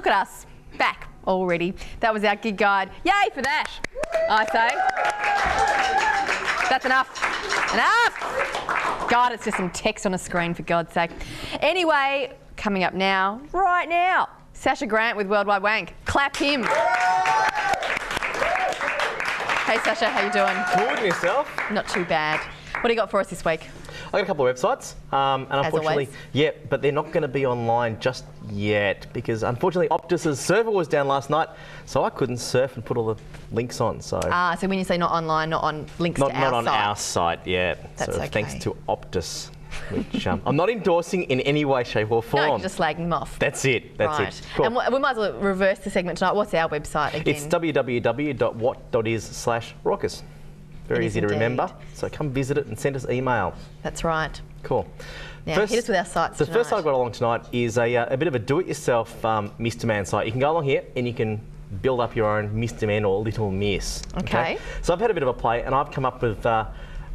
look at us, back already. That was our gig guide. Yay for that, I say. That's enough. Enough! God, it's just some text on a screen, for God's sake. Anyway, coming up now, right now, Sascha Grant with Worldwide Wank. Clap him. Hey Sascha, how you doing? Good, and yourself? Not too bad. What do you got for us this week? I got a couple of websites, and unfortunately, always. but they're not going to be online just yet because unfortunately Optus's server was down last night, so I couldn't surf and put all the links on. So so when you say not online, not on links to our site. Not on our site, yeah. That's so okay. Thanks to Optus, which I'm not endorsing in any way, shape or form. No, you're just slagging them off. That's it. That's right. it. Cool. And we might as well reverse the segment tonight. What's our website again? It's www.what.is/raucous. Very easy to remember. So come visit it and send us email. That's right. Cool. Now, hit us with our sites The tonight. first site I've got along tonight is a bit of a do-it-yourself Mr. Man site. You can go along here and you can build up your own Mr. Man or Little Miss. Okay. So I've had a bit of a play and I've come up with a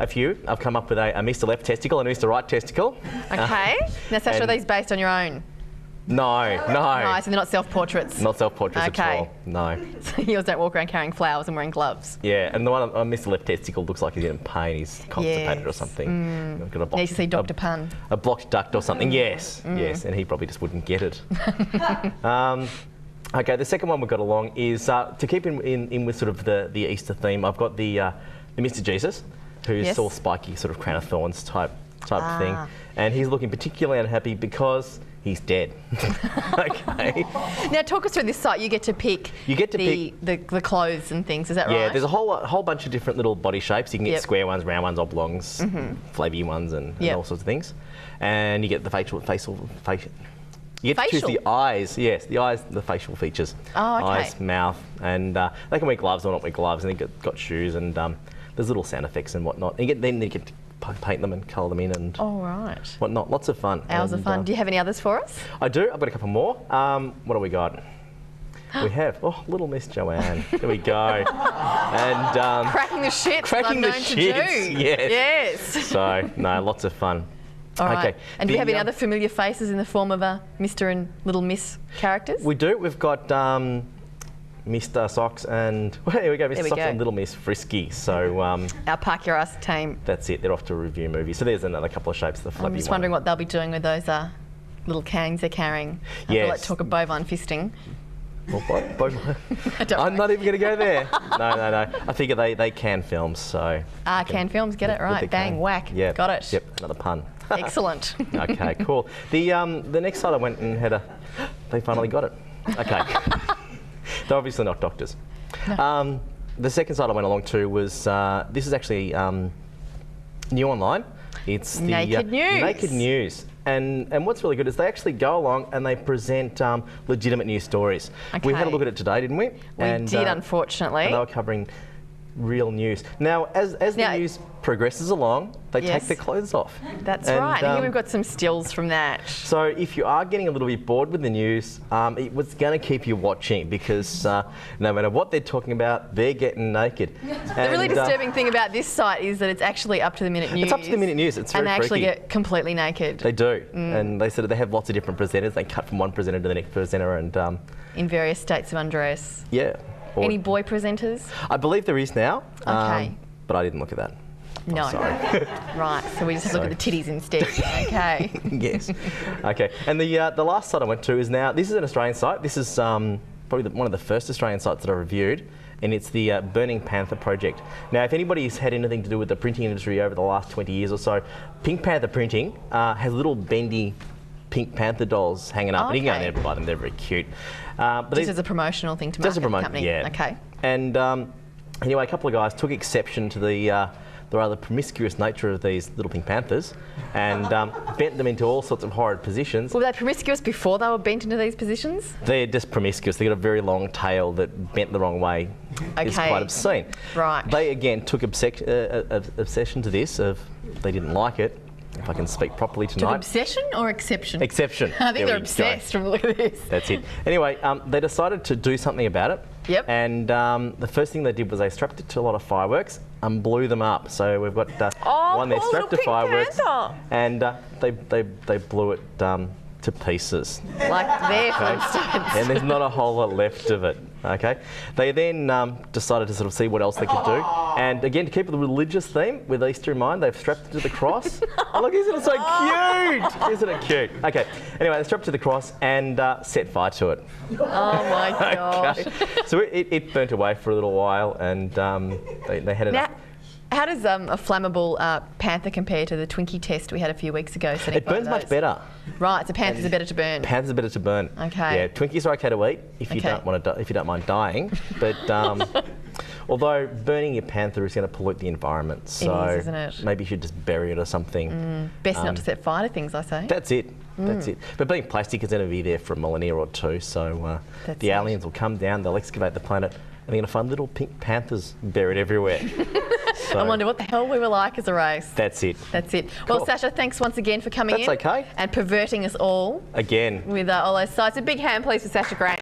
few. I've come up with a Mr. Left Testicle and a Mr. Right Testicle. Okay. Now, Sascha, are these based on your own? No. No, so they're not self-portraits? Not self-portraits at all, no. So yours don't walk around carrying flowers and wearing gloves? Yeah, and the one on Mr. Left Testicle looks like he's in pain. He's constipated or something. I've got a Needs to see Dr. Pun. A blocked duct or something, yes, and he probably just wouldn't get it. Okay, the second one we've got along is to keep in with sort of the Easter theme. I've got the Mr. Jesus, who's all spiky, sort of crown of thorns type thing, and he's looking particularly unhappy because he's dead. Okay. Now, talk us through this site. You get to pick. The clothes and things. Is that right? Yeah. There's a whole bunch of different little body shapes. You can get square ones, round ones, oblongs, flabby ones, and all sorts of things. And you get the facial. You get to choose the eyes. Yes, the eyes, the facial features. Oh, okay. Eyes, mouth, and they can wear gloves or not wear gloves, and they've got shoes, and there's little sound effects and whatnot. And then you get to paint them and colour them in and whatnot. Lots of fun. Hours of fun. Do you have any others for us? I do. I've got a couple more. What do we got? We have Little Miss Joanne. There we go. And cracking the shits. Cracking the shits. Yes. So no, lots of fun. All right. Okay. And do we have any other familiar faces in the form of Mr. and Little Miss characters? We do. We've got Mr. Socks and here we go, Mr. Socks and Little Miss Frisky. So our Park Your Ass team. That's it. They're off to a review movie. So there's another couple of shapes. The flabby I'm just wondering what they'll be doing with those little cangs they're carrying. I feel like talk of bovine fisting. Well, I'm not even going to go there. No. I figure they can films, so. Can films, get it right. Bang, whack. Yeah. Got it. Yep, another pun. Excellent. Okay, cool. The next side I went and had they finally got it. Okay. They're obviously not doctors. No. The second site I went along to was, this is actually new online. It's the Naked News. Naked News. And what's really good is they actually go along and they present legitimate news stories. Okay. We had a look at it today, didn't we? We did, unfortunately. And they were covering real news. Now, as the news progresses along, they take their clothes off. That's right. And here we've got some stills from that. So if you are getting a little bit bored with the news, it was going to keep you watching because no matter what they're talking about, they're getting naked. The really disturbing thing about this site is that it's actually up-to-the-minute news. It's up-to-the-minute news. It's very freaky. And they actually freaky. get completely naked. They do. And they said they have lots of different presenters. They cut from one presenter to the next presenter and... in various states of undress. Yeah. Any boy presenters? I believe there is now. Okay. But I didn't look at that. No. Oh, sorry. Right, so we just have to look at the titties instead. Okay. Yes. Okay. And the last site I went to is now, this is an Australian site. This is probably one of the first Australian sites that I reviewed, and it's the Burning Panther Project. Now, if anybody's had anything to do with the printing industry over the last 20 years or so, Pink Panther Printing has little bendy Pink Panther dolls hanging up. And you can go there and buy them. They're very cute. But just as a promotional thing to market the company? Yeah. Okay. And anyway, a couple of guys took exception to the rather promiscuous nature of these little Pink Panthers and bent them into all sorts of horrid positions. Were they promiscuous before they were bent into these positions? They're just promiscuous. They've got a very long tail that bent the wrong way. Okay. It's quite obscene. Right. They, again, took obsession to this of they didn't like it. If I can speak properly tonight. Obsession or exception? Exception. I think they're obsessed from the look of this. That's it. Anyway, they decided to do something about it. Yep. And the first thing they did was they strapped it to a lot of fireworks and blew them up. So we've got one there strapped to fireworks, and they blew it to to pieces. Like their Flintstones. And there's not a whole lot left of it. Okay. They then decided to sort of see what else they could do. And again, to keep with the religious theme, with Easter in mind, they've strapped it to the cross. Oh, look, isn't it so cute? Isn't it cute? Okay. Anyway, they strapped it to the cross and set fire to it. Oh my gosh. Okay. So it burnt away for a little while, and they had it Now, up. how does a flammable panther compare to the Twinkie test we had a few weeks ago? It burns much better. Right, so panthers are better to burn. Panthers are better to burn. Okay. Yeah, Twinkies are okay to eat if you don't want to, if you don't mind dying. But although burning your panther is going to pollute the environment, so It is, isn't it? maybe you should just bury it or something. Best not to set fire to things, I say. That's it. That's it. But being plastic is going to be there for a millennia or two, so That's the it. aliens will come down, they'll excavate the planet, and they're going to find little pink panthers buried everywhere. So I wonder what the hell we were like as a race. that's it. That's it. Cool. Well, Sascha, thanks once again for coming That's in. okay. And perverting us all Again. with all those sites. A big hand, please, for Sascha Grant.